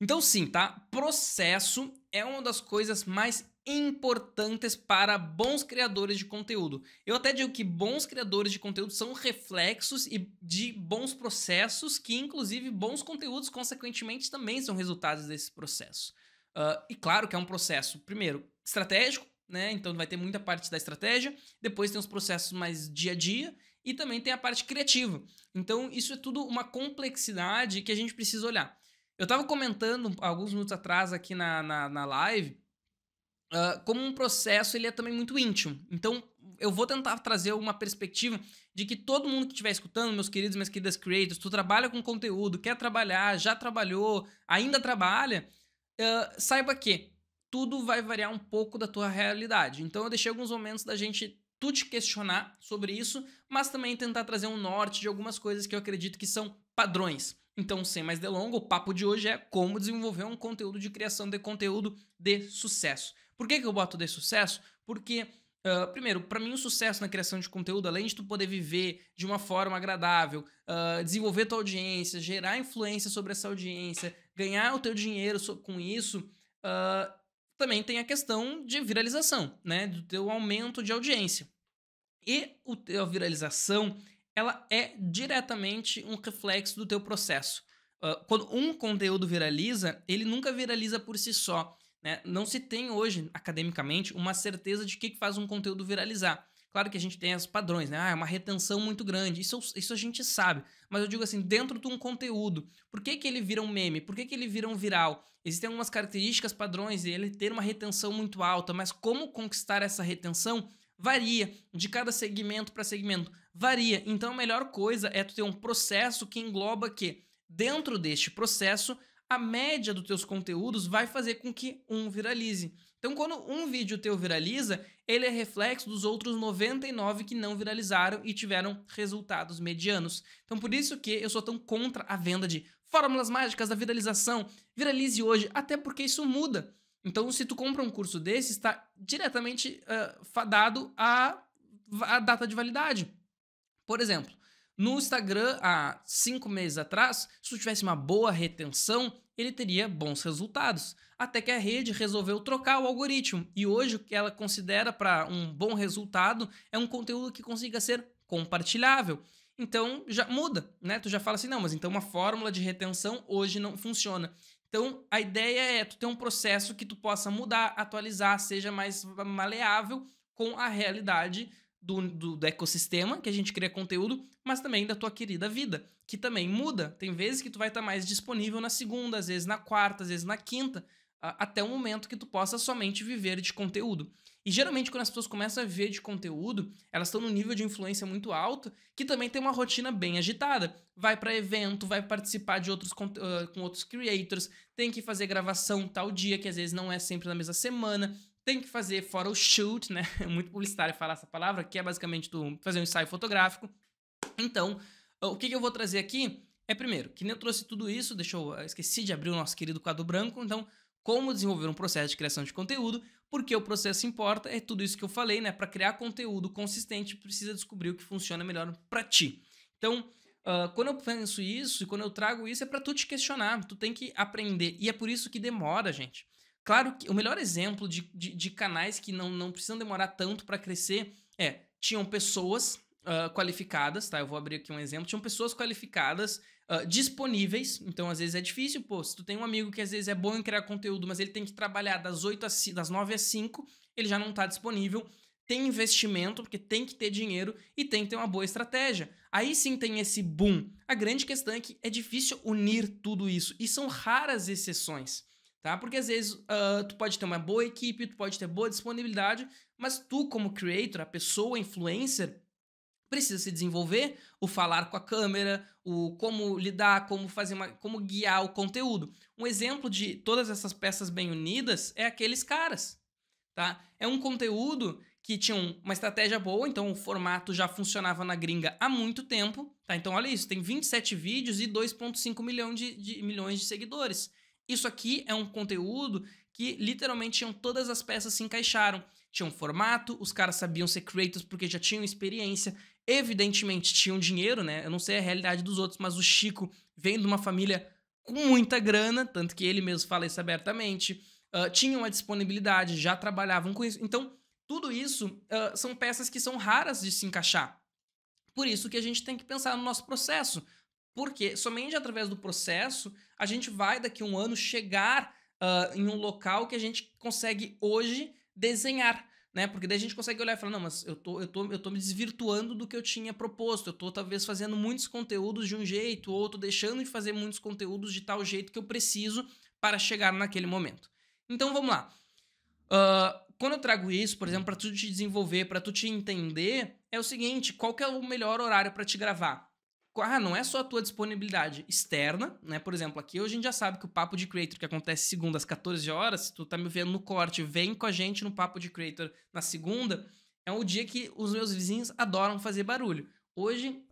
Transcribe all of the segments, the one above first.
Então sim, tá? Processo é uma das coisas mais importantes para bons criadores de conteúdo. Eu até digo que bons criadores de conteúdo são reflexos e de bons processos, que inclusive bons conteúdos, consequentemente, também são resultados desse processo. E claro que é um processo, primeiro, estratégico, né? Então vai ter muita parte da estratégia, depois tem os processos mais dia a dia e também tem a parte criativa. Então isso é tudo uma complexidade que a gente precisa olhar. Eu estava comentando alguns minutos atrás aqui na live, como um processo ele é também muito íntimo. Então, eu vou tentar trazer uma perspectiva de que todo mundo que estiver escutando, meus queridos e minhas queridas creators, tu trabalha com conteúdo, quer trabalhar, já trabalhou, ainda trabalha, saiba que tudo vai variar um pouco da tua realidade. Então, eu deixei alguns momentos da gente tu te questionar sobre isso, mas também tentar trazer um norte de algumas coisas que eu acredito que são padrões. Então, sem mais delongas, o papo de hoje é como desenvolver um conteúdo de criação de conteúdo de sucesso. Por que eu boto de sucesso? Porque, primeiro, para mim o sucesso na criação de conteúdo, além de tu poder viver de uma forma agradável, desenvolver tua audiência, gerar influência sobre essa audiência, ganhar o teu dinheiro com isso, uh, também tem a questão de viralização, né? Do teu aumento de audiência. E a viralização, ela é diretamente um reflexo do teu processo. Quando um conteúdo viraliza, ele nunca viraliza por si só. Né? Não se tem hoje, academicamente, uma certeza de que faz um conteúdo viralizar. Claro que a gente tem os padrões, né? É uma retenção muito grande. Isso a gente sabe. Mas eu digo assim, dentro de um conteúdo, por que ele vira um meme? Por que ele vira um viral? Existem algumas características padrões e ele ter uma retenção muito alta, mas como conquistar essa retenção varia de cada segmento para segmento, varia. Então a melhor coisa é tu ter um processo que engloba que dentro deste processo a média dos teus conteúdos vai fazer com que um viralize. Então quando um vídeo teu viraliza, ele é reflexo dos outros 99 que não viralizaram e tiveram resultados medianos. Então por isso que eu sou tão contra a venda de fórmulas mágicas da viralização. Viralize hoje, até porque isso muda. Então, se tu compra um curso desse, está diretamente fadado à data de validade. Por exemplo, no Instagram, há 5 meses atrás, se tu tivesse uma boa retenção, ele teria bons resultados. Até que a rede resolveu trocar o algoritmo. E hoje, o que ela considera para um bom resultado é um conteúdo que consiga ser compartilhável. Então, já muda, né? Tu já fala assim, não, mas então uma fórmula de retenção hoje não funciona. Então, a ideia é tu ter um processo que tu possa mudar, atualizar, seja mais maleável com a realidade do ecossistema que a gente cria conteúdo, mas também da tua querida vida, que também muda. Tem vezes que tu vai estar mais disponível na segunda, às vezes na quarta, às vezes na quinta, até o momento que tu possa somente viver de conteúdo. E geralmente quando as pessoas começam a viver de conteúdo, elas estão num nível de influência muito alto, que também tem uma rotina bem agitada. Vai para evento, vai participar de outros com outros creators, tem que fazer gravação tal dia, que às vezes não é sempre na mesma semana, tem que fazer photoshoot, né? É muito publicitário falar essa palavra, que é basicamente tu fazer um ensaio fotográfico. Então, o que eu vou trazer aqui é, primeiro, que nem eu trouxe tudo isso, eu esqueci de abrir o nosso querido quadro branco, então, como desenvolver um processo de criação de conteúdo, porque o processo importa, é tudo isso que eu falei, né? Para criar conteúdo consistente, precisa descobrir o que funciona melhor para ti. Então, quando eu penso isso e quando eu trago isso, é para tu te questionar, tu tem que aprender, e é por isso que demora, gente. Claro que o melhor exemplo de canais que não precisam demorar tanto para crescer tinham pessoas qualificadas, tá? Eu vou abrir aqui um exemplo. Tinham pessoas qualificadas disponíveis, então às vezes é difícil, pô, se tu tem um amigo que às vezes é bom em criar conteúdo, mas ele tem que trabalhar das 9 às 5, ele já não tá disponível, tem investimento, porque tem que ter dinheiro e tem que ter uma boa estratégia. Aí sim tem esse boom. A grande questão é que é difícil unir tudo isso, e são raras exceções. Tá? Porque às vezes tu pode ter uma boa equipe, tu pode ter boa disponibilidade, mas tu como creator, a pessoa influencer, precisa se desenvolver, o falar com a câmera, o como lidar, como guiar o conteúdo. Um exemplo de todas essas peças bem unidas é aqueles caras, tá? É um conteúdo que tinha uma estratégia boa, então o formato já funcionava na gringa há muito tempo, tá? Então olha isso, tem 27 vídeos e 2,5 milhões de seguidores. Isso aqui é um conteúdo que literalmente tinham todas as peças se encaixaram. Tinha um formato, os caras sabiam ser creators porque já tinham experiência, evidentemente tinham dinheiro, né? Eu não sei a realidade dos outros, mas o Chico vem de uma família com muita grana, tanto que ele mesmo fala isso abertamente, tinham a disponibilidade, já trabalhavam com isso. Então, tudo isso são peças que são raras de se encaixar. Por isso que a gente tem que pensar no nosso processo. Porque somente através do processo a gente vai, daqui a um ano, chegar em um local que a gente consegue hoje desenhar. Né? Porque daí a gente consegue olhar e falar, não, mas eu tô me desvirtuando do que eu tinha proposto. Eu tô talvez fazendo muitos conteúdos de um jeito, ou tô deixando de fazer muitos conteúdos de tal jeito que eu preciso para chegar naquele momento. Então vamos lá. Quando eu trago isso, por exemplo, para tu te desenvolver, para tu te entender, é o seguinte, qual que é o melhor horário para te gravar? Não é só a tua disponibilidade externa, né? Por exemplo, aqui hoje a gente já sabe que o Papo de Creator, que acontece segunda às 14 horas, se tu tá me vendo no corte, vem com a gente no Papo de Creator na segunda, é um dia que os meus vizinhos adoram fazer barulho. Hoje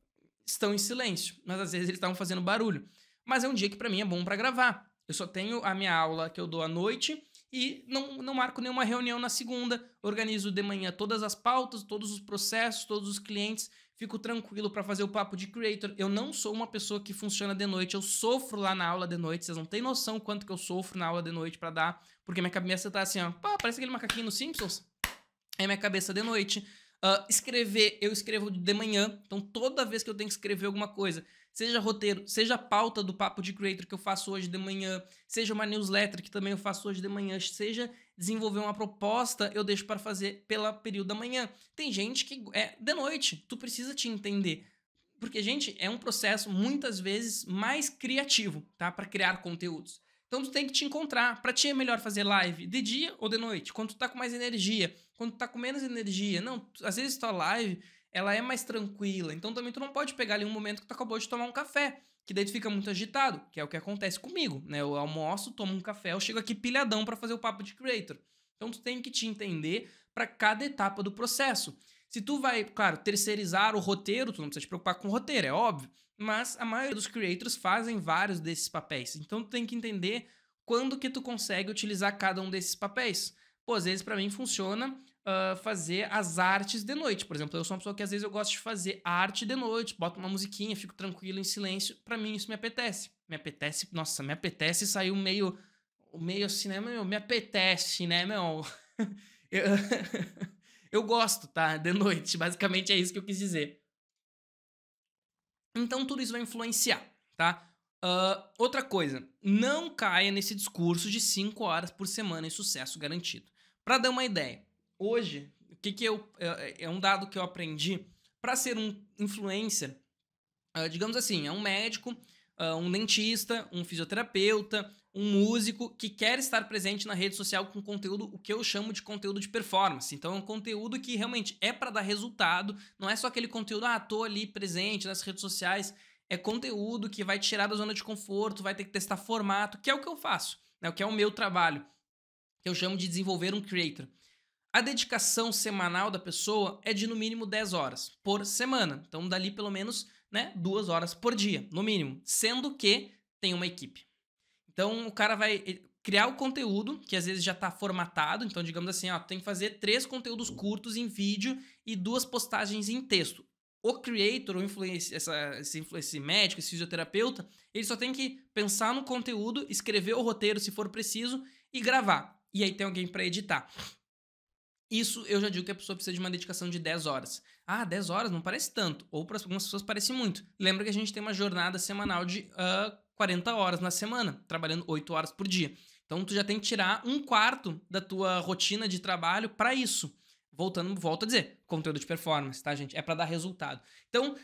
estão em silêncio, mas às vezes eles estavam fazendo barulho. Mas é um dia que para mim é bom para gravar. Eu só tenho a minha aula que eu dou à noite e não marco nenhuma reunião na segunda, organizo de manhã todas as pautas, todos os processos, todos os clientes, fico tranquilo para fazer o Papo de Creator. Eu não sou uma pessoa que funciona de noite, eu sofro lá na aula de noite, vocês não têm noção quanto que eu sofro na aula de noite para dar, porque minha cabeça tá assim, ó, parece aquele macaquinho no Simpsons. É minha cabeça de noite. Escrever, eu escrevo de manhã, então toda vez que eu tenho que escrever alguma coisa, seja roteiro, seja a pauta do Papo de Creator que eu faço hoje de manhã, seja uma newsletter que também eu faço hoje de manhã, seja desenvolver uma proposta, eu deixo para fazer pela período da manhã. Tem gente que é de noite, tu precisa te entender. Porque, gente, é um processo muitas vezes mais criativo, tá? Para criar conteúdos. Então tu tem que te encontrar. Para ti é melhor fazer live de dia ou de noite? Quando tu tá com mais energia, quando tu tá com menos energia. Não, às vezes tua live, ela é mais tranquila. Então também tu não pode pegar ali um momento que tu acabou de tomar um café, que daí tu fica muito agitado, que é o que acontece comigo, né? Eu almoço, tomo um café, eu chego aqui pilhadão para fazer o Papo de Creator. Então tu tem que te entender para cada etapa do processo. Se tu vai, claro, terceirizar o roteiro, tu não precisa te preocupar com o roteiro, é óbvio. Mas a maioria dos creators fazem vários desses papéis. Então tu tem que entender quando que tu consegue utilizar cada um desses papéis. Pô, às vezes pra mim funciona fazer as artes de noite. Por exemplo, eu sou uma pessoa que às vezes eu gosto de fazer arte de noite, boto uma musiquinha, fico tranquilo em silêncio. Pra mim isso me apetece. Me apetece sair meio assim, né, meu? Me apetece, né, meu? Eu, eu gosto, tá? De noite. Basicamente é isso que eu quis dizer. Então tudo isso vai influenciar, tá? Outra coisa, não caia nesse discurso de 5 horas por semana e sucesso garantido. Para dar uma ideia, hoje, o que é um dado que eu aprendi para ser um influencer, digamos assim, é um médico, um dentista, um fisioterapeuta, um músico que quer estar presente na rede social com conteúdo, o que eu chamo de conteúdo de performance. Então é um conteúdo que realmente é para dar resultado, não é só aquele conteúdo, tô ali presente nas redes sociais, é conteúdo que vai te tirar da zona de conforto, vai ter que testar formato, que é o que eu faço, né? O que é o meu trabalho, que eu chamo de desenvolver um creator. A dedicação semanal da pessoa é de no mínimo 10 horas por semana. Então, dali pelo menos, né, 2 horas por dia, no mínimo. Sendo que tem uma equipe. Então, o cara vai criar o conteúdo, que às vezes já está formatado. Então, digamos assim, tem que fazer 3 conteúdos curtos em vídeo e 2 postagens em texto. O creator, esse médico, esse fisioterapeuta, ele só tem que pensar no conteúdo, escrever o roteiro se for preciso e gravar. E aí tem alguém para editar. Isso eu já digo que a pessoa precisa de uma dedicação de 10 horas. 10 horas não parece tanto, ou para algumas pessoas parece muito. Lembra que a gente tem uma jornada semanal de 40 horas na semana, trabalhando 8 horas por dia. Então tu já tem que tirar 1/4 da tua rotina de trabalho para isso. Volto a dizer, conteúdo de performance, tá, gente? É para dar resultado. Então,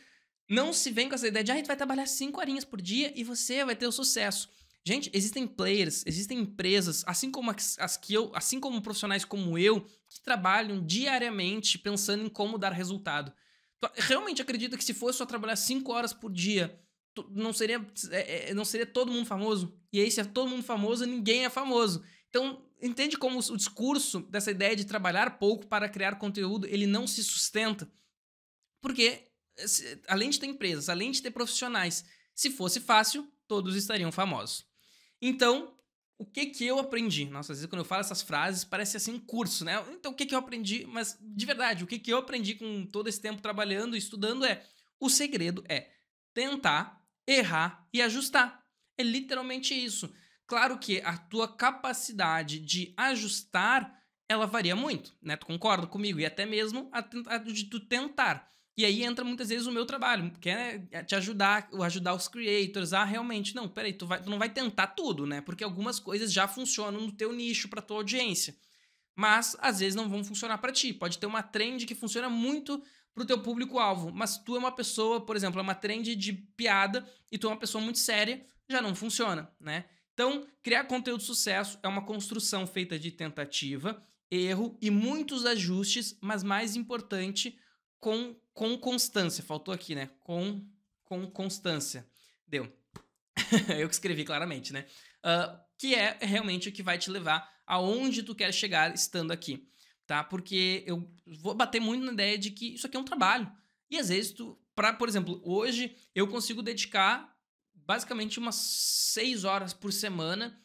não se vem com essa ideia de tu vai trabalhar 5 horinhas por dia e você vai ter o sucesso. Gente, existem players, existem empresas, assim como profissionais como eu, que trabalham diariamente pensando em como dar resultado. Tu realmente acredita que se fosse só trabalhar 5 horas por dia, não seria todo mundo famoso? E aí, se é todo mundo famoso, ninguém é famoso. Então, entende como o discurso dessa ideia de trabalhar pouco para criar conteúdo, ele não se sustenta? Porque, além de ter empresas, além de ter profissionais, se fosse fácil, todos estariam famosos. Então, o que eu aprendi? Nossa, às vezes quando eu falo essas frases, parece assim um curso, né? Então, o que eu aprendi? Mas, de verdade, o que eu aprendi com todo esse tempo trabalhando e estudando o segredo é tentar, errar e ajustar. É literalmente isso. Claro que a tua capacidade de ajustar, ela varia muito, né? Tu concorda comigo? E até mesmo a de tu tentar. E aí entra muitas vezes o meu trabalho, que é te ajudar, ajudar os creators a realmente, não, peraí, tu não vai tentar tudo, né? Porque algumas coisas já funcionam no teu nicho, pra tua audiência. Mas às vezes não vão funcionar pra ti. Pode ter uma trend que funciona muito pro teu público-alvo, mas tu é uma pessoa, por exemplo, é uma trend de piada e tu é uma pessoa muito séria, já não funciona, né? Então, criar conteúdo de sucesso é uma construção feita de tentativa, erro e muitos ajustes, mas mais importante, com constância. Faltou aqui, né? Com constância. Deu. Eu que escrevi claramente, né? Que é realmente o que vai te levar aonde tu quer chegar estando aqui, tá? Porque eu vou bater muito na ideia de que isso aqui é um trabalho. E às vezes por exemplo, hoje eu consigo dedicar basicamente umas 6 horas por semana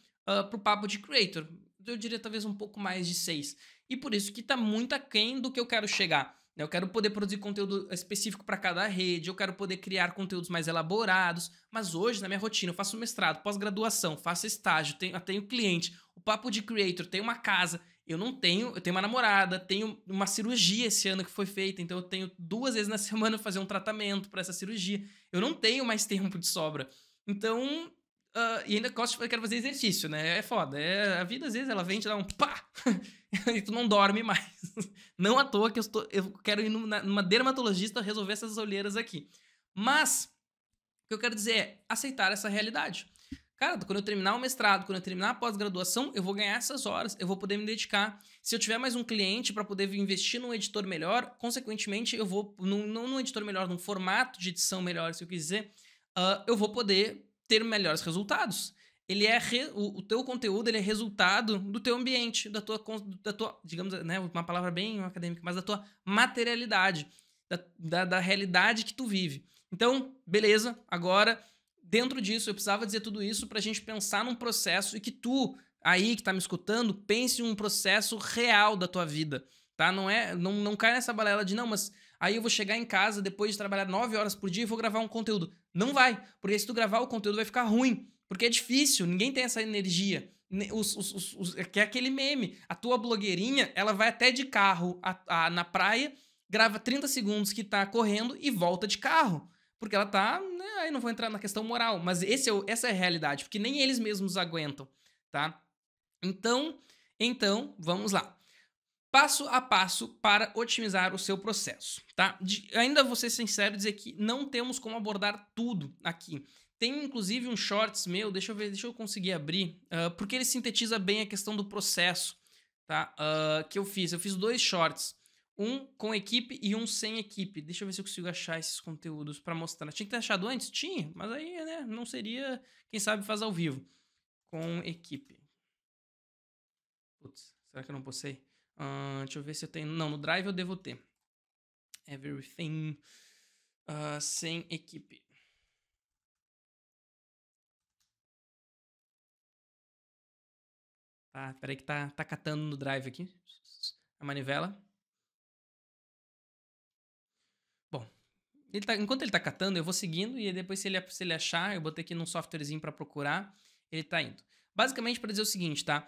pro papo de creator. Eu diria talvez um pouco mais de 6. E por isso que tá muito aquém do que eu quero chegar. Eu quero poder produzir conteúdo específico para cada rede, eu quero poder criar conteúdos mais elaborados, mas hoje, na minha rotina, eu faço mestrado, pós-graduação, faço estágio, tenho cliente, o papo de creator, tenho uma casa, eu tenho uma namorada, tenho uma cirurgia esse ano que foi feita, então eu tenho 2 vezes na semana fazer um tratamento para essa cirurgia. Eu não tenho mais tempo de sobra. Então, e ainda quero fazer exercício, né? É foda. A vida, às vezes, ela vem te dar um pá! E tu não dorme mais. Não à toa que eu quero ir numa dermatologista resolver essas olheiras aqui. Mas, o que eu quero dizer é aceitar essa realidade. Cara, quando eu terminar o mestrado, quando eu terminar a pós-graduação, eu vou ganhar essas horas, eu vou poder me dedicar. Se eu tiver mais um cliente para poder investir num editor melhor, consequentemente, eu vou, num editor melhor, num formato de edição melhor, se eu quiser, eu vou poder ter melhores resultados. O teu conteúdo ele é resultado do teu ambiente, da tua, digamos, né, uma palavra bem acadêmica, mas da tua materialidade, da realidade que tu vive. Então, beleza, agora, dentro disso, eu precisava dizer tudo isso pra gente pensar num processo e que tu, aí que tá me escutando, pense em um processo real da tua vida, tá? Não cai nessa balela de, não, mas aí eu vou chegar em casa depois de trabalhar 9 horas por dia e vou gravar um conteúdo. Não vai, porque se tu gravar o conteúdo vai ficar ruim, porque é difícil, ninguém tem essa energia. Que é aquele meme. A tua blogueirinha, ela vai até de carro na praia, grava 30 segundos que tá correndo e volta de carro. Porque ela tá, né, aí não vou entrar na questão moral, mas essa é a realidade, porque nem eles mesmos aguentam, tá? Então, vamos lá. Passo a passo para otimizar o seu processo, tá? Ainda vou ser sincero e dizer que não temos como abordar tudo aqui. Tem inclusive um shorts meu, deixa eu conseguir abrir, porque ele sintetiza bem a questão do processo, tá? Que eu fiz. Eu fiz 2 shorts, um com equipe e um sem equipe. Deixa eu ver se eu consigo achar esses conteúdos para mostrar. Tinha que ter achado antes? Tinha, mas aí, né, não seria, quem sabe faz ao vivo. Com equipe. Putz, será que eu não postei? Deixa eu ver se eu tenho. Não, no Drive eu devo ter. Everything sem equipe. Tá, peraí que tá catando no Drive aqui. A manivela. Bom, enquanto ele tá catando, eu vou seguindo e depois se ele achar, eu botei aqui num softwarezinho pra procurar, ele tá indo. Basicamente pra dizer o seguinte, tá?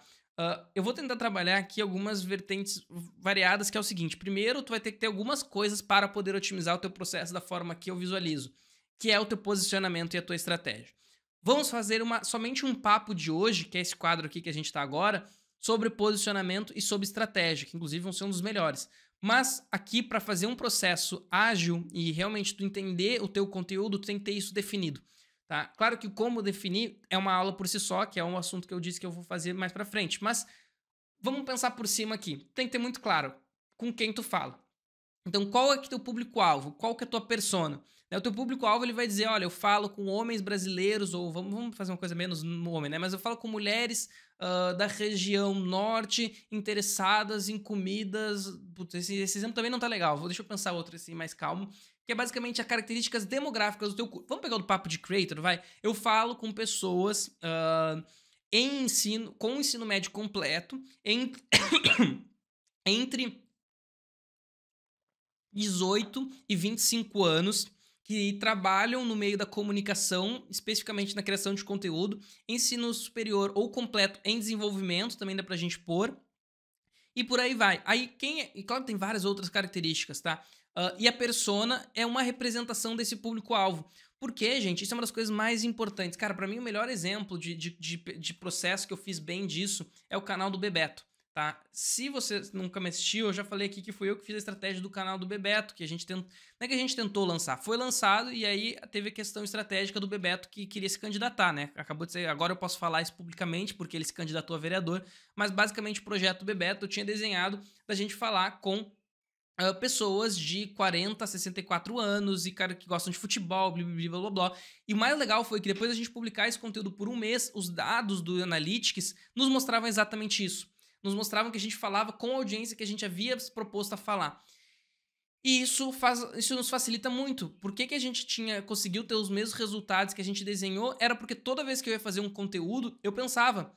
Eu vou tentar trabalhar aqui algumas vertentes variadas, que é o seguinte. Primeiro, tu vai ter que ter algumas coisas para poder otimizar o teu processo da forma que eu visualizo, que é o teu posicionamento e a tua estratégia. Vamos fazer somente um papo de hoje, que é esse quadro aqui que a gente tá agora, sobre posicionamento e sobre estratégia, que inclusive vão ser um dos melhores. Mas aqui, para fazer um processo ágil e realmente tu entender o teu conteúdo, tu tem que ter isso definido. Tá? Claro que como definir é uma aula por si só, que é um assunto que eu disse que eu vou fazer mais pra frente, mas vamos pensar por cima aqui. Tem que ter muito claro com quem tu fala. Então, qual é que é o teu público-alvo? Qual que é a tua persona? O teu público-alvo ele vai dizer, olha, eu falo com homens brasileiros, ou vamos fazer uma coisa menos no homem, né? Mas eu falo com mulheres da região norte interessadas em comidas... Putz, esse exemplo também não tá legal. Deixa eu pensar outro assim, mais calmo. Que é basicamente as características demográficas do teu curso. Vamos pegar o papo de creator, vai? Eu falo com pessoas com ensino médio completo, entre 18 e 25 anos, que trabalham no meio da comunicação, especificamente na criação de conteúdo, ensino superior ou completo em desenvolvimento, também dá pra gente pôr, e por aí vai. Aí e claro, tem várias outras características, tá? E a persona é uma representação desse público-alvo. Porque, gente, isso é uma das coisas mais importantes. Cara, pra mim o melhor exemplo de processo que eu fiz bem disso é o canal do Bebeto, tá? Se você nunca me assistiu, eu já falei aqui que fui eu que fiz a estratégia do canal do Bebeto, que a gente tentou... Não é que a gente tentou lançar, foi lançado e aí teve a questão estratégica do Bebeto que queria se candidatar, né? Acabou de ser... Agora eu posso falar isso publicamente porque ele se candidatou a vereador, mas basicamente o projeto do Bebeto eu tinha desenhado da gente falar com pessoas de 40 a 64 anos e cara que gostam de futebol, blá, blá, blá, blá, blá. E o mais legal foi que depois da gente publicar esse conteúdo por um mês, os dados do Analytics nos mostravam exatamente isso. Nos mostravam que a gente falava com a audiência que a gente havia se proposto a falar. E isso nos facilita muito. Por que a gente conseguiu ter os mesmos resultados que a gente desenhou? Era porque toda vez que eu ia fazer um conteúdo, eu pensava,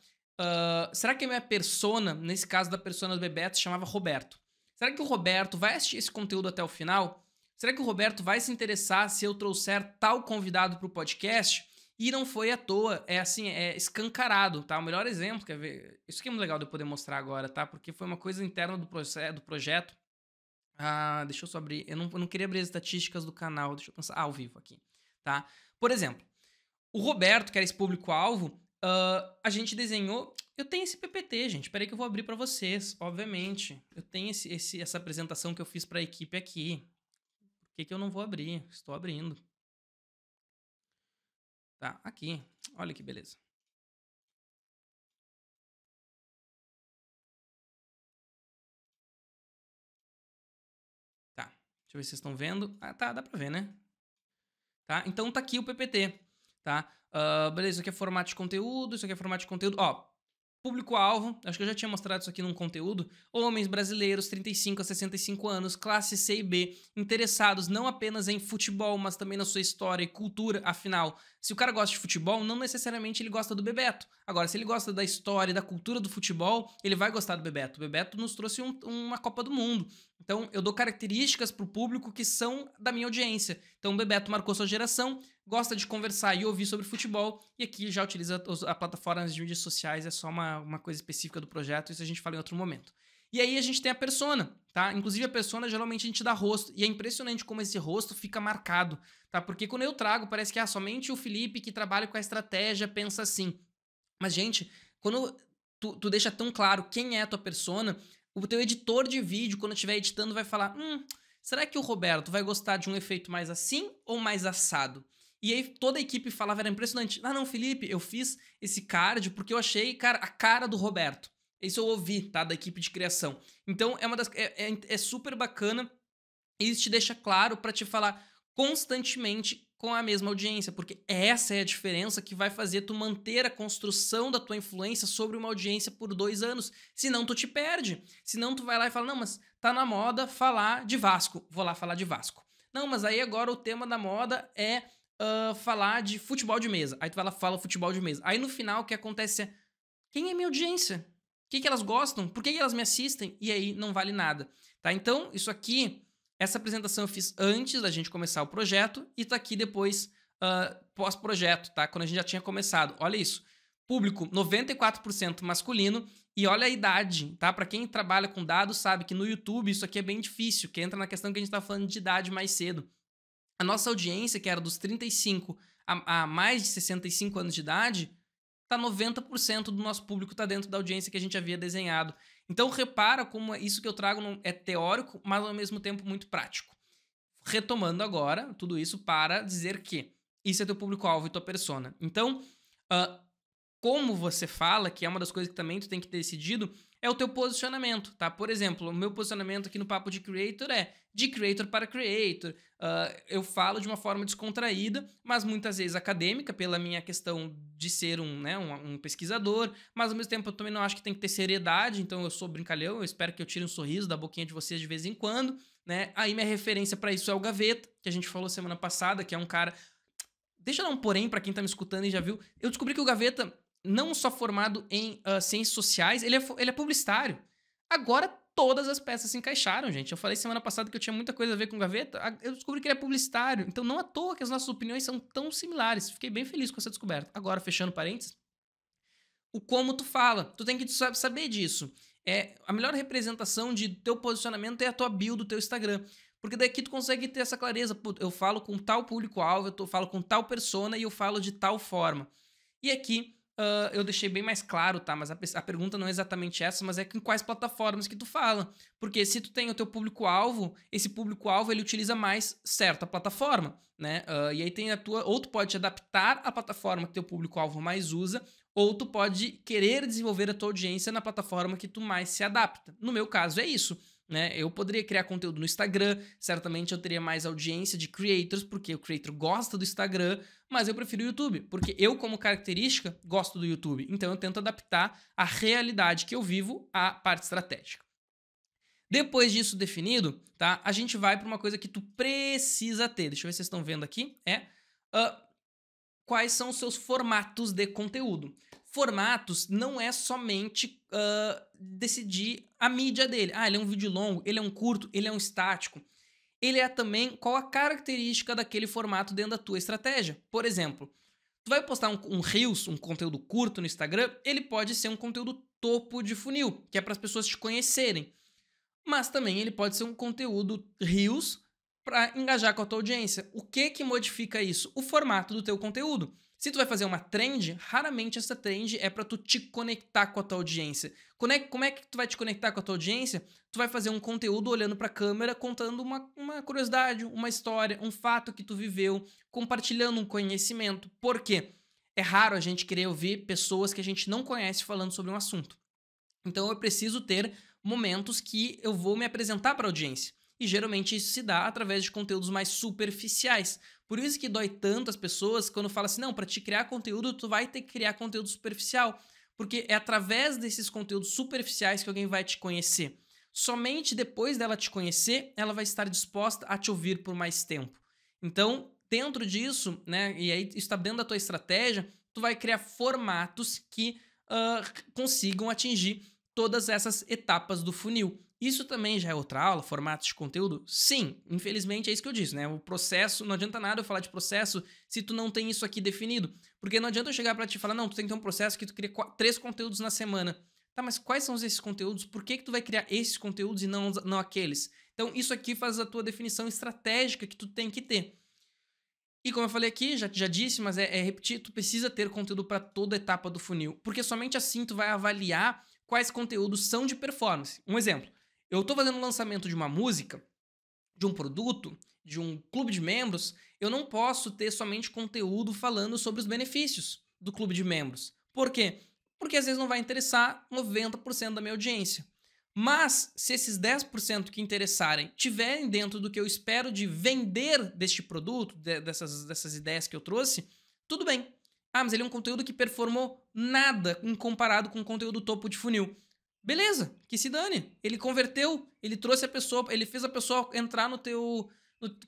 será que a minha persona, nesse caso da persona do Bebeto, se chamava Roberto? Será que o Roberto vai assistir esse conteúdo até o final? Será que o Roberto vai se interessar se eu trouxer tal convidado para o podcast? E não foi à toa, é assim, é escancarado, tá? O melhor exemplo, quer ver? Isso aqui é muito legal de eu poder mostrar agora, tá? Porque foi uma coisa interna do projeto. Deixa eu só abrir, eu não queria abrir as estatísticas do canal, deixa eu pensar, ao vivo aqui, tá? Por exemplo, o Roberto, que era esse público-alvo, a gente desenhou... Eu tenho esse PPT, gente. Peraí que eu vou abrir pra vocês, obviamente. Eu tenho essa apresentação que eu fiz pra equipe aqui. Por que eu não vou abrir? Estou abrindo. Tá, aqui. Olha que beleza. Tá, deixa eu ver se vocês estão vendo. Tá, dá pra ver, né? Tá, então tá aqui o PPT, tá? Beleza, isso aqui é formato de conteúdo, isso aqui é formato de conteúdo. Ó, público-alvo, acho que eu já tinha mostrado isso aqui num conteúdo. Homens brasileiros, 35 a 65 anos, classe C e B, interessados não apenas em futebol, mas também na sua história e cultura. Afinal, se o cara gosta de futebol, não necessariamente ele gosta do Bebeto. Agora, se ele gosta da história e da cultura do futebol, ele vai gostar do Bebeto. O Bebeto nos trouxe uma Copa do Mundo. Então, eu dou características pro público que são da minha audiência. Então, o Bebeto marcou sua geração, gosta de conversar e ouvir sobre futebol, e aqui já utiliza a plataforma de mídias sociais, é só uma coisa específica do projeto, isso a gente fala em outro momento. E aí a gente tem a persona, tá? Inclusive a persona, geralmente a gente dá rosto, e é impressionante como esse rosto fica marcado, tá? Porque quando eu trago, parece que somente o Felipe que trabalha com a estratégia pensa assim. Mas, gente, quando tu deixa tão claro quem é a tua persona, o teu editor de vídeo, quando estiver editando, vai falar, será que o Roberto vai gostar de um efeito mais assim ou mais assado? E aí toda a equipe falava, era impressionante. Não, Felipe, eu fiz esse card porque eu achei, cara, a cara do Roberto. Isso eu ouvi, tá, da equipe de criação. Então é super bacana e isso te deixa claro pra te falar constantemente com a mesma audiência, porque essa é a diferença que vai fazer tu manter a construção da tua influência sobre uma audiência por 2 anos. Senão tu te perde. Senão tu vai lá e fala, não, mas tá na moda falar de Vasco. Vou lá falar de Vasco. Não, mas aí agora o tema da moda é falar de futebol de mesa. Aí tu vai lá e fala futebol de mesa. Aí no final o que acontece é, quem é minha audiência? O que elas gostam? Por que elas me assistem? E aí não vale nada, tá? Então, isso aqui, essa apresentação eu fiz antes da gente começar o projeto e tá aqui depois, pós-projeto, tá? Quando a gente já tinha começado. Olha isso. Público 94% masculino e olha a idade, tá? Pra quem trabalha com dados sabe que no YouTube isso aqui é bem difícil, que entra na questão que a gente tá falando de idade mais cedo. A nossa audiência, que era dos 35 a mais de 65 anos de idade, tá 90% do nosso público tá dentro da audiência que a gente havia desenhado. Então repara como isso que eu trago é teórico, mas ao mesmo tempo muito prático. Retomando agora tudo isso para dizer que isso é teu público-alvo e tua persona. Então, como você fala, que é uma das coisas que também tu tem que ter decidido, é o teu posicionamento, tá? Por exemplo, o meu posicionamento aqui no Papo de Creator é de creator para creator. Eu falo de uma forma descontraída, mas muitas vezes acadêmica, pela minha questão de ser um pesquisador, mas ao mesmo tempo eu também não acho que tem que ter seriedade, então eu sou brincalhão, eu espero que eu tire um sorriso da boquinha de vocês de vez em quando, né? Aí minha referência para isso é o Gaveta, que a gente falou semana passada, que é um cara... Deixa eu dar um porém para quem tá me escutando e já viu. Eu descobri que o Gaveta, não só formado em ciências sociais, ele é publicitário. Agora todas as peças se encaixaram, gente. Eu falei semana passada que eu tinha muita coisa a ver com gaveta, eu descobri que ele é publicitário. Então não à toa que as nossas opiniões são tão similares. Fiquei bem feliz com essa descoberta. Agora, fechando parênteses, o como tu fala. Tu tem que saber disso. A melhor representação de teu posicionamento é a tua bio do teu Instagram. Porque daqui tu consegue ter essa clareza. Pô, eu falo com tal público-alvo, eu falo com tal persona e eu falo de tal forma. E aqui eu deixei bem mais claro, tá? Mas a pergunta não é exatamente essa, mas é em quais plataformas que tu fala. Porque se tu tem o teu público-alvo, esse público-alvo ele utiliza mais certa plataforma, né? E aí tem a tua... Ou tu pode adaptar a plataforma que teu público-alvo mais usa, ou tu pode querer desenvolver a tua audiência na plataforma que tu mais se adapta. No meu caso é isso, né? Eu poderia criar conteúdo no Instagram, certamente eu teria mais audiência de creators, porque o creator gosta do Instagram, mas eu prefiro o YouTube, porque eu, como característica, gosto do YouTube. Então eu tento adaptar a realidade que eu vivo à parte estratégica. Depois disso definido, tá? A gente vai para uma coisa que tu precisa ter. Deixa eu ver se vocês estão vendo aqui. Quais são os seus formatos de conteúdo. Formatos não é somente decidir a mídia dele. Ele é um vídeo longo, ele é um curto, ele é um estático. Ele é também qual a característica daquele formato dentro da tua estratégia. Por exemplo, tu vai postar um Reels, um conteúdo curto no Instagram, ele pode ser um conteúdo topo de funil, que é para as pessoas te conhecerem. Mas também ele pode ser um conteúdo Reels para engajar com a tua audiência. O que modifica isso? O formato do teu conteúdo. Se tu vai fazer uma trend, raramente essa trend é para tu te conectar com a tua audiência. Como é que tu vai te conectar com a tua audiência? Tu vai fazer um conteúdo olhando para a câmera, contando uma curiosidade, uma história, um fato que tu viveu, compartilhando um conhecimento. Por quê? É raro a gente querer ouvir pessoas que a gente não conhece falando sobre um assunto. Então eu preciso ter momentos que eu vou me apresentar para a audiência. E geralmente isso se dá através de conteúdos mais superficiais. Por isso que dói tanto as pessoas quando falam assim, não, para te criar conteúdo, tu vai ter que criar conteúdo superficial. Porque é através desses conteúdos superficiais que alguém vai te conhecer. Somente depois dela te conhecer, ela vai estar disposta a te ouvir por mais tempo. Então, dentro disso, né, e aí está dentro da tua estratégia, tu vai criar formatos que consigam atingir todas essas etapas do funil. Isso também já é outra aula, formatos de conteúdo? Sim, infelizmente é isso que eu disse, né? O processo, não adianta nada eu falar de processo se tu não tem isso aqui definido. Porque não adianta eu chegar pra te falar, não, tu tem que ter um processo que tu cria 3 conteúdos na semana. Tá, mas quais são esses conteúdos? Por que tu vai criar esses conteúdos e não aqueles? Então isso aqui faz a tua definição estratégica que tu tem que ter. E como eu falei aqui, já disse, mas é repetir, tu precisa ter conteúdo para toda etapa do funil. Porque somente assim tu vai avaliar quais conteúdos são de performance. Um exemplo, eu estou fazendo um lançamento de uma música, de um produto, de um clube de membros, eu não posso ter somente conteúdo falando sobre os benefícios do clube de membros. Por quê? Porque às vezes não vai interessar 90% da minha audiência. Mas se esses 10% que interessarem tiverem dentro do que eu espero de vender deste produto, dessas ideias que eu trouxe, tudo bem. Mas ele é um conteúdo que performou nada comparado com o conteúdo topo de funil. Beleza, que se dane. Ele converteu, ele trouxe a pessoa, ele fez a pessoa entrar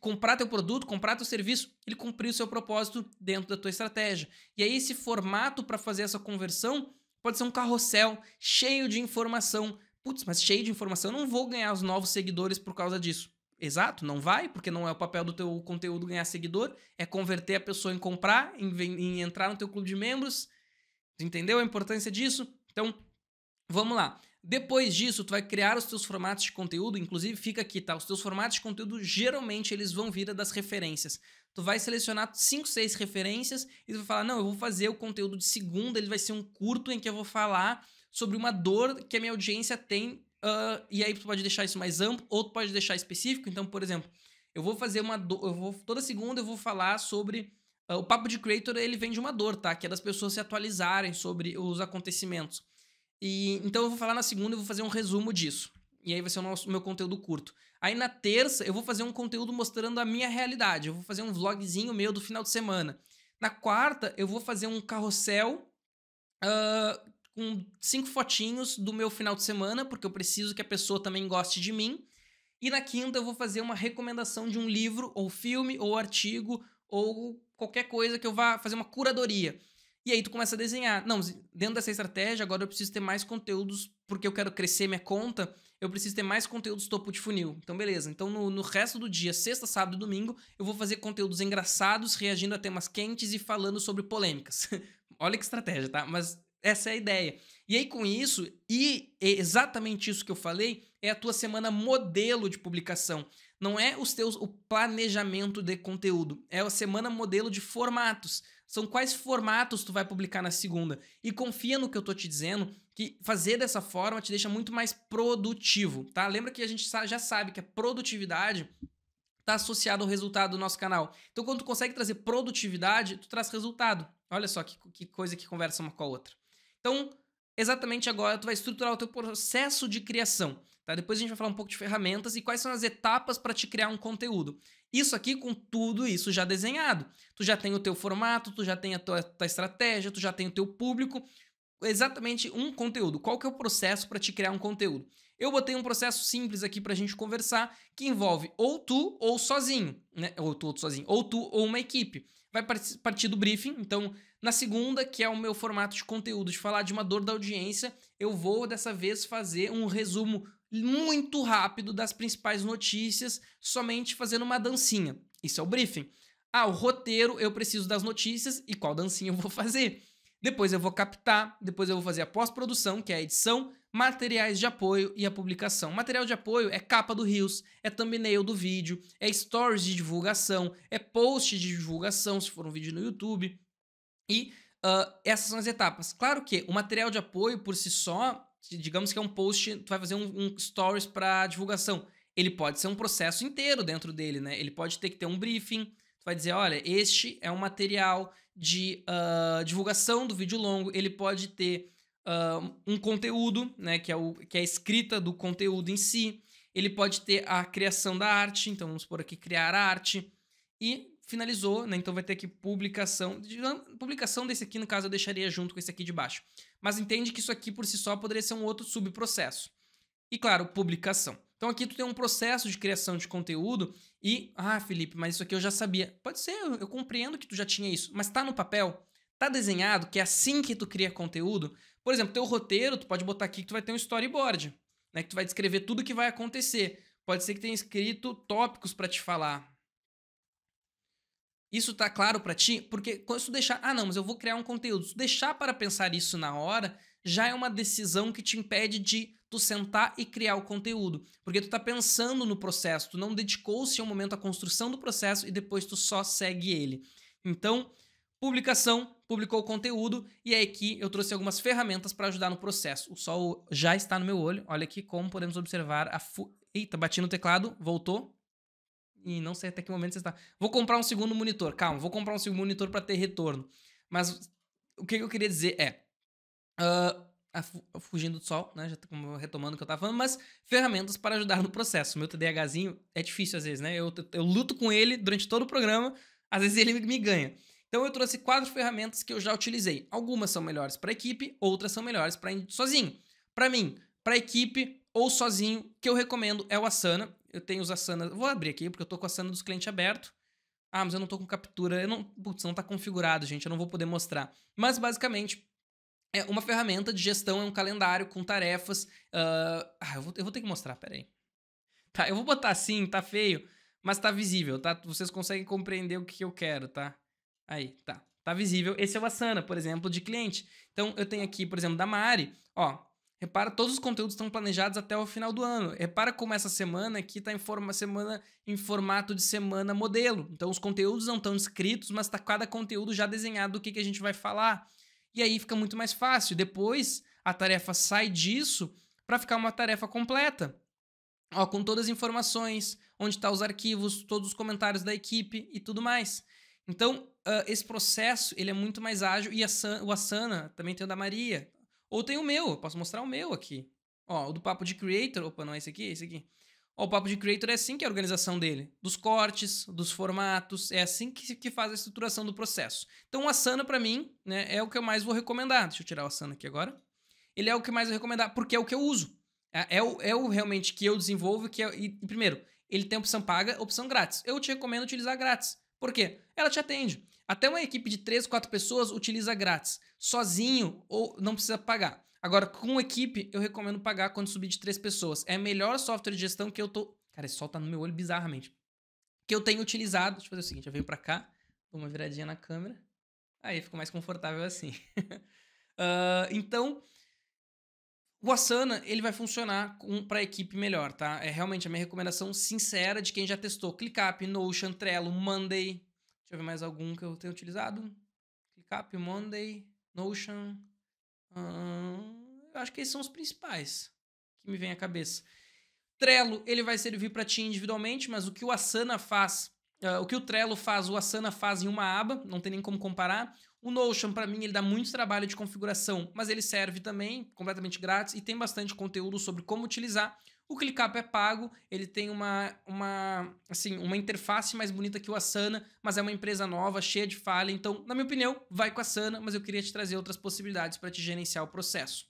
comprar teu produto, comprar teu serviço, ele cumpriu o seu propósito dentro da tua estratégia. E aí esse formato para fazer essa conversão pode ser um carrossel cheio de informação. Putz, mas cheio de informação, eu não vou ganhar os novos seguidores por causa disso. Exato, não vai, porque não é o papel do teu conteúdo ganhar seguidor, é converter a pessoa em comprar, em entrar no teu clube de membros. Entendeu a importância disso? Então, vamos lá. Depois disso, tu vai criar os teus formatos de conteúdo, inclusive fica aqui, tá? Os teus formatos de conteúdo, geralmente, eles vão vir das referências. Tu vai selecionar 5, 6 referências e tu vai falar, não, eu vou fazer o conteúdo de segunda, ele vai ser um curto em que eu vou falar sobre uma dor que a minha audiência tem, e aí tu pode deixar isso mais amplo, ou tu pode deixar específico. Então, por exemplo, eu vou fazer toda segunda eu vou falar sobre... o Papo de Creator, ele vem de uma dor, tá? Que é das pessoas se atualizarem sobre os acontecimentos. Então eu vou falar na segunda e vou fazer um resumo disso. E aí vai ser o meu conteúdo curto. Aí na terça eu vou fazer um conteúdo mostrando a minha realidade. Eu vou fazer um vlogzinho meu do final de semana. Na quarta eu vou fazer um carrossel com 5 fotinhos do meu final de semana, porque eu preciso que a pessoa também goste de mim. E na quinta eu vou fazer uma recomendação de um livro, ou filme, ou artigo, ou qualquer coisa que eu vá fazer uma curadoria. E aí tu começa a desenhar. Não, dentro dessa estratégia, agora eu preciso ter mais conteúdos, porque eu quero crescer minha conta, eu preciso ter mais conteúdos topo de funil. Então, beleza. Então, no resto do dia, sexta, sábado e domingo, eu vou fazer conteúdos engraçados, reagindo a temas quentes e falando sobre polêmicas. Olha que estratégia, tá? Mas essa é a ideia. E aí, com isso, e exatamente isso que eu falei, é a tua semana modelo de publicação. Não é o planejamento de conteúdo, é a semana modelo de formatos. São quais formatos tu vai publicar na segunda. E confia no que eu tô te dizendo, que fazer dessa forma te deixa muito mais produtivo, tá? Lembra que a gente já sabe que a produtividade está associada ao resultado do nosso canal. Então, quando tu consegue trazer produtividade, tu traz resultado. Olha só que coisa que conversa uma com a outra. Então, exatamente agora, tu vai estruturar o teu processo de criação. Tá? Depois a gente vai falar um pouco de ferramentas e quais são as etapas para te criar um conteúdo. Isso aqui com tudo isso já desenhado. Tu já tem o teu formato, tu já tem a tua estratégia, tu já tem o teu público. Exatamente um conteúdo. Qual que é o processo para te criar um conteúdo? Eu botei um processo simples aqui pra gente conversar, que envolve ou tu ou sozinho, né? Ou tu ou sozinho, ou tu ou uma equipe. Vai partir do briefing, então na segunda, que é o meu formato de conteúdo, de falar de uma dor da audiência, eu vou dessa vez fazer um resumo muito rápido das principais notícias, somente fazendo uma dancinha. Isso é o briefing. Ah, o roteiro, eu preciso das notícias e qual dancinha eu vou fazer. Depois eu vou captar, depois eu vou fazer a pós-produção, que é a edição, materiais de apoio e a publicação. Material de apoio é capa do Reels, é thumbnail do vídeo, é stories de divulgação, é post de divulgação, se for um vídeo no YouTube. E essas são as etapas. Claro que o material de apoio por si só, digamos que é um post, tu vai fazer um stories para divulgação. Ele pode ser um processo inteiro dentro dele, né? Ele pode ter que ter um briefing. Tu vai dizer, olha, este é um material de divulgação do vídeo longo. Ele pode ter um conteúdo, né? Que é a escrita do conteúdo em si. Ele pode ter a criação da arte. Então, vamos por aqui, criar arte. E finalizou, né? Então vai ter aqui publicação. Publicação desse aqui, no caso, eu deixaria junto com esse aqui de baixo. Mas entende que isso aqui, por si só, poderia ser um outro subprocesso. E, claro, publicação. Então aqui tu tem um processo de criação de conteúdo e... Ah, Felipe, mas isso aqui eu já sabia. Pode ser, eu compreendo que tu já tinha isso. Mas tá no papel? Tá desenhado que é assim que tu cria conteúdo? Por exemplo, teu roteiro, tu pode botar aqui que tu vai ter um storyboard, né? Que tu vai descrever tudo o que vai acontecer. Pode ser que tenha escrito tópicos para te falar. Isso tá claro para ti? Porque quando tu deixar... Ah, não, mas eu vou criar um conteúdo. Se tu deixar para pensar isso na hora, já é uma decisão que te impede de tu sentar e criar o conteúdo. Porque tu tá pensando no processo, tu não dedicou-se ao momento à construção do processo e depois tu só segue ele. Então, publicação, publicou o conteúdo e aí aqui eu trouxe algumas ferramentas para ajudar no processo. O sol já está no meu olho. Olha aqui como podemos observar a... Eita, bati no teclado, voltou. E não sei até que momento você está. Vou comprar um segundo monitor. Calma, vou comprar um segundo monitor para ter retorno. Mas o que eu queria dizer é... fugindo do sol, né? Já tô retomando o que eu tava falando, mas ferramentas para ajudar no processo. O meu TDAHzinho é difícil às vezes, né? Eu luto com ele durante todo o programa, às vezes ele me ganha. Então eu trouxe 4 ferramentas que eu já utilizei. Algumas são melhores para equipe, outras são melhores para sozinho. Para mim, para equipe ou sozinho, o que eu recomendo é o Asana. Eu tenho os Asana, vou abrir aqui porque eu tô com o Asana dos clientes aberto. Ah, mas eu não tô com captura, putz, não tá configurado, gente, eu não vou poder mostrar. Mas basicamente é uma ferramenta de gestão, é um calendário com tarefas. Eu vou ter que mostrar, peraí. Tá, eu vou botar assim, tá feio, mas tá visível, tá? Vocês conseguem compreender o que eu quero, tá? Aí, tá. Tá visível. Esse é o Asana, por exemplo, de cliente. Então, eu tenho aqui, por exemplo, da Mari, ó. Repara, todos os conteúdos estão planejados até o final do ano. Repara como essa semana aqui tá semana em formato de semana modelo. Então, os conteúdos não estão escritos, mas tá cada conteúdo já desenhado do que a gente vai falar. E aí fica muito mais fácil. Depois, a tarefa sai disso para ficar uma tarefa completa. Ó, com todas as informações, onde estão os arquivos, todos os comentários da equipe e tudo mais. Então, esse processo ele é muito mais ágil. E o Asana também tem o da Maria. Ou tem o meu, eu posso mostrar o meu aqui. Ó, o do Papo de Creator. Opa, não é esse aqui? É esse aqui. Ó, o Papo de Creator é assim que é a organização dele. Dos cortes, dos formatos. É assim que faz a estruturação do processo. Então, o Asana, pra mim, né, é o que eu mais vou recomendar. Deixa eu tirar o Asana aqui agora. Ele é o que mais vou recomendar, porque é o que eu uso. É o realmente que eu desenvolvo. Primeiro, ele tem opção paga, opção grátis. Eu te recomendo utilizar grátis. Por quê? Ela te atende. Até uma equipe de 3, 4 pessoas utiliza grátis. Sozinho ou não precisa pagar. Agora, com equipe, eu recomendo pagar quando subir de 3 pessoas. É o melhor software de gestão que eu tô... Cara, esse sol tá no meu olho bizarramente. Que eu tenho utilizado. Deixa eu fazer o seguinte, eu venho pra cá, dou uma viradinha na câmera. Aí ficou mais confortável assim. Então, o Asana, ele vai funcionar para a equipe melhor, tá? É realmente a minha recomendação sincera de quem já testou ClickUp, Notion, Trello, Monday. Deixa eu ver mais algum que eu tenho utilizado. ClickUp, Monday, Notion. Eu acho que esses são os principais que me vem à cabeça. Trello, ele vai servir para ti individualmente, mas o que o Asana faz, o que o Trello faz, o Asana faz em uma aba, não tem nem como comparar. O Notion, para mim, ele dá muito trabalho de configuração, mas ele serve também, completamente grátis, e tem bastante conteúdo sobre como utilizar. O ClickUp é pago, ele tem uma interface mais bonita que o Asana, mas é uma empresa nova, cheia de falha, então, na minha opinião, vai com a Asana, mas eu queria te trazer outras possibilidades para te gerenciar o processo.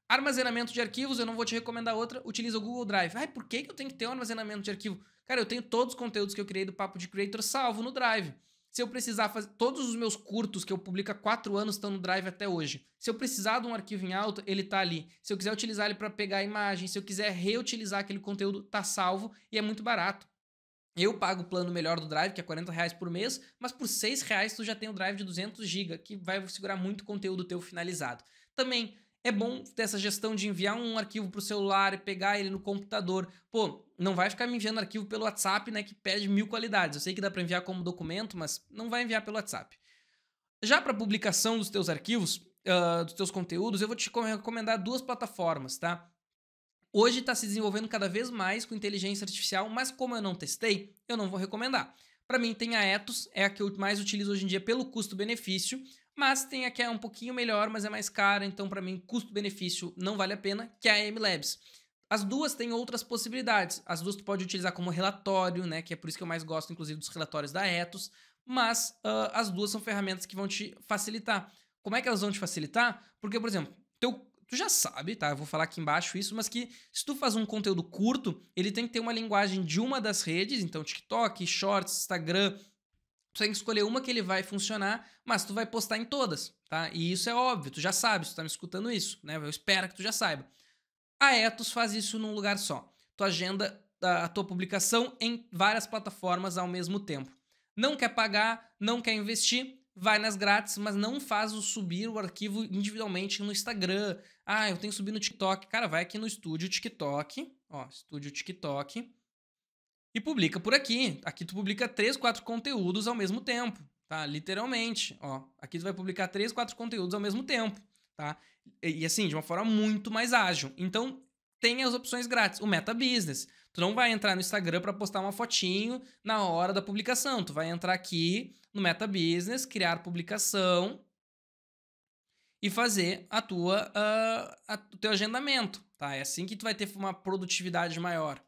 Armazenamento de arquivos, eu não vou te recomendar outra, utiliza o Google Drive. Ai, por que eu tenho que ter um armazenamento de arquivo? Cara, eu tenho todos os conteúdos que eu criei do Papo de Creator salvo no Drive. Se eu precisar fazer... Todos os meus curtos que eu publico há 4 anos estão no Drive até hoje. Se eu precisar de um arquivo em alta, ele tá ali. Se eu quiser utilizar ele para pegar a imagem, se eu quiser reutilizar aquele conteúdo, tá salvo e é muito barato. Eu pago o plano melhor do Drive, que é R$40 por mês, mas por R$6 tu já tem o Drive de 200 GB, que vai segurar muito conteúdo teu finalizado. Também é bom ter essa gestão de enviar um arquivo pro celular e pegar ele no computador. Pô, não vai ficar me enviando arquivo pelo WhatsApp, né, que pede 1000 qualidades. Eu sei que dá para enviar como documento, mas não vai enviar pelo WhatsApp. Já para publicação dos teus arquivos, dos teus conteúdos, eu vou te recomendar 2 plataformas, tá? Hoje está se desenvolvendo cada vez mais com inteligência artificial, mas como eu não testei, eu não vou recomendar. Para mim tem a Ethos, é a que eu mais utilizo hoje em dia pelo custo-benefício, mas tem a que é um pouquinho melhor, mas é mais cara, então para mim custo-benefício não vale a pena, que é a MLabs. As duas têm outras possibilidades. As duas tu pode utilizar como relatório, né, que é por isso que eu mais gosto, inclusive, dos relatórios da Ethos, mas as duas são ferramentas que vão te facilitar. Como é que elas vão te facilitar? Porque, por exemplo, tu já sabe, tá? Eu vou falar aqui embaixo isso, mas que se tu faz um conteúdo curto, ele tem que ter uma linguagem de uma das redes, então TikTok, Shorts, Instagram, tu tem que escolher uma que ele vai funcionar, mas tu vai postar em todas, tá? E isso é óbvio, tu já sabe, se tu tá me escutando isso, né? Eu espero que tu já saiba. A Ethos faz isso num lugar só. Tu agenda a tua publicação em várias plataformas ao mesmo tempo. Não quer pagar, não quer investir, vai nas grátis, mas não faz subir o arquivo individualmente no Instagram. Ah, eu tenho que subir no TikTok. Cara, vai aqui no Estúdio TikTok, ó, Estúdio TikTok, e publica por aqui. Aqui tu publica 3, 4 conteúdos ao mesmo tempo, tá? Literalmente, ó. Aqui tu vai publicar 3, 4 conteúdos ao mesmo tempo, tá? E assim, de uma forma muito mais ágil. Então, tem as opções grátis. O Meta Business. Tu não vai entrar no Instagram para postar uma fotinho na hora da publicação. Tu vai entrar aqui no Meta Business, criar publicação e fazer o teu agendamento, tá? É assim que tu vai ter uma produtividade maior.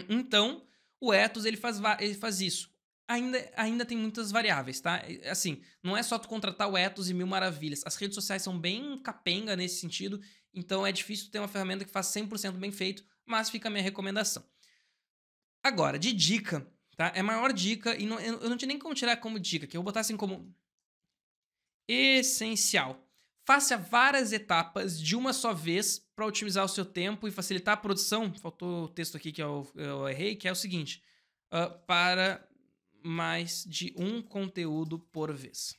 Então, o Ethos, ele faz isso. Ainda tem muitas variáveis, tá? Assim, não é só tu contratar o Ethos e mil maravilhas. As redes sociais são bem capenga nesse sentido, então é difícil ter uma ferramenta que faça 100% bem feito, mas fica a minha recomendação. Agora, de dica, tá? É a maior dica, e eu não tinha nem como tirar como dica, que eu vou botar assim como essencial. Faça várias etapas de uma só vez para otimizar o seu tempo e facilitar a produção. Faltou o texto aqui que eu errei, que é o seguinte. Para mais de um conteúdo por vez.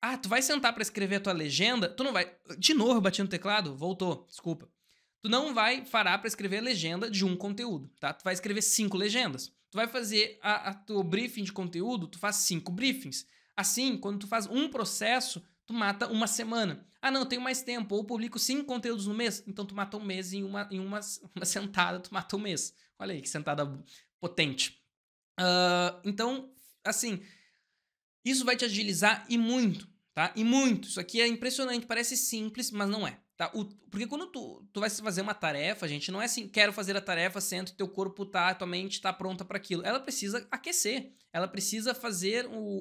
Ah, tu vai sentar para escrever a tua legenda? Tu não vai... De novo, eu bati no teclado? Voltou, desculpa. Tu não vai parar para escrever a legenda de um conteúdo, tá? Tu vai escrever 5 legendas. Tu vai fazer a tua briefing de conteúdo, tu faz 5 briefings. Assim, quando tu faz um processo, tu mata uma semana. Ah, não, eu tenho mais tempo. Ou publico 5 conteúdos no mês. Então tu mata um mês em uma sentada, tu mata um mês. Olha aí que sentada potente. Então, assim, isso vai te agilizar e muito, tá? E muito. Isso aqui é impressionante, parece simples, mas não é, tá? Porque quando tu vai fazer uma tarefa, gente, não é assim, quero fazer a tarefa, sento e teu corpo tá, tua mente tá pronta para aquilo. Ela precisa aquecer, ela precisa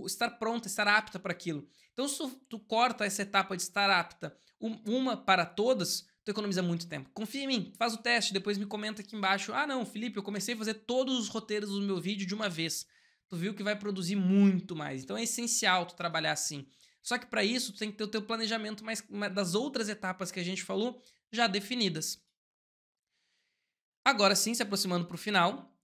estar pronta, estar apta para aquilo. Então, se tu corta essa etapa de estar apta uma para todas, tu economiza muito tempo. Confia em mim, faz o teste, depois me comenta aqui embaixo. Ah, não, Felipe, eu comecei a fazer todos os roteiros do meu vídeo de uma vez. tu viu que vai produzir muito mais. Então é essencial tu trabalhar assim. Só que para isso, tu tem que ter o teu planejamento das outras etapas que a gente falou já definidas. Agora sim, se aproximando para o final,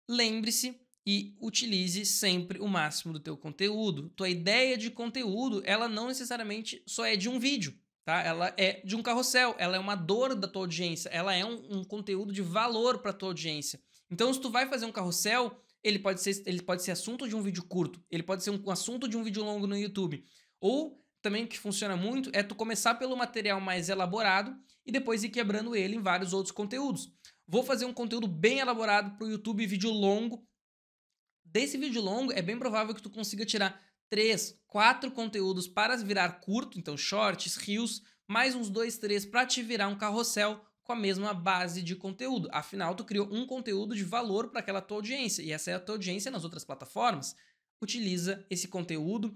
lembre-se e utilize sempre o máximo do teu conteúdo. Tua ideia de conteúdo, ela não necessariamente só é de um vídeo, tá? Ela é de um carrossel, ela é uma dor da tua audiência, ela é um conteúdo de valor para tua audiência. Então, se tu vai fazer um carrossel, ele pode ser assunto de um vídeo curto, ele pode ser um assunto de um vídeo longo no YouTube. Ou também o que funciona muito é tu começar pelo material mais elaborado e depois ir quebrando ele em vários outros conteúdos. Vou fazer um conteúdo bem elaborado para o YouTube, vídeo longo. Desse vídeo longo, é bem provável que tu consiga tirar 3, 4 conteúdos para virar curto, então shorts, reels, mais uns 2, 3 para te virar um carrossel com a mesma base de conteúdo. Afinal, tu criou um conteúdo de valor para aquela tua audiência, e essa é a tua audiência nas outras plataformas. Utiliza esse conteúdo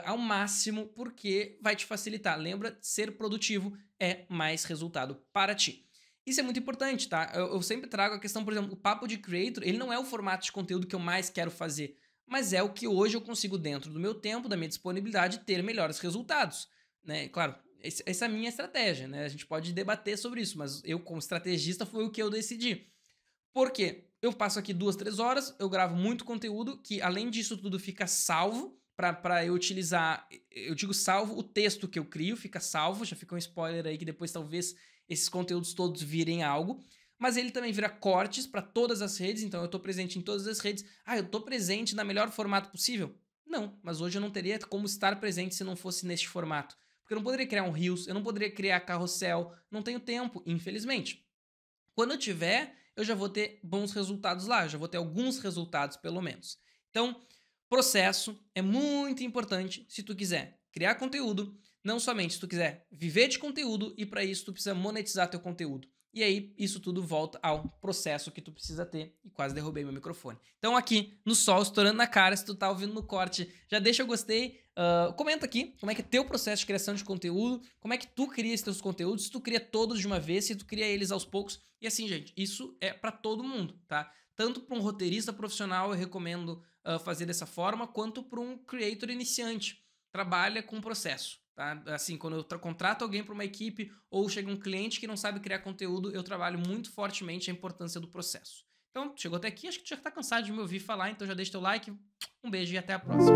ao máximo porque vai te facilitar. Lembra, ser produtivo é mais resultado para ti. Isso é muito importante, tá? Eu sempre trago a questão, por exemplo, o Papo de Creator, ele não é o formato de conteúdo que eu mais quero fazer, mas é o que hoje eu consigo, dentro do meu tempo, da minha disponibilidade, ter melhores resultados, né? Claro, essa é a minha estratégia, né? A gente pode debater sobre isso, mas eu, como estrategista, foi o que eu decidi. Por quê? Eu passo aqui 2, 3 horas, eu gravo muito conteúdo que, além disso tudo, fica salvo para eu utilizar. Eu digo salvo, o texto que eu crio fica salvo, já fica um spoiler aí que depois talvez esses conteúdos todos virem algo. Mas ele também vira cortes para todas as redes, então eu estou presente em todas as redes. Ah, eu estou presente na melhor formato possível? Não, mas hoje eu não teria como estar presente se não fosse neste formato. Porque eu não poderia criar um Reels, eu não poderia criar carrossel, não tenho tempo, infelizmente. Quando eu tiver, eu já vou ter bons resultados lá, eu já vou ter alguns resultados pelo menos. Então, processo é muito importante se tu quiser criar conteúdo, não somente se tu quiser viver de conteúdo, e para isso tu precisa monetizar teu conteúdo. E aí, isso tudo volta ao processo que tu precisa ter. E quase derrubei meu microfone. Então aqui, no sol, estourando na cara, se tu tá ouvindo no corte, já deixa o gostei. Comenta aqui como é que é teu processo de criação de conteúdo, como é que tu cria esses teus conteúdos, se tu cria todos de uma vez, se tu cria eles aos poucos. E assim, gente, isso é para todo mundo, tá? Tanto para um roteirista profissional eu recomendo fazer dessa forma, quanto para um creator iniciante. Trabalha com processo. Tá? Assim, quando eu contrato alguém para uma equipe ou chega um cliente que não sabe criar conteúdo, eu trabalho muito fortemente a importância do processo. Então, chegou até aqui, acho que tu já está cansado de me ouvir falar, então já deixa teu like, um beijo e até a próxima.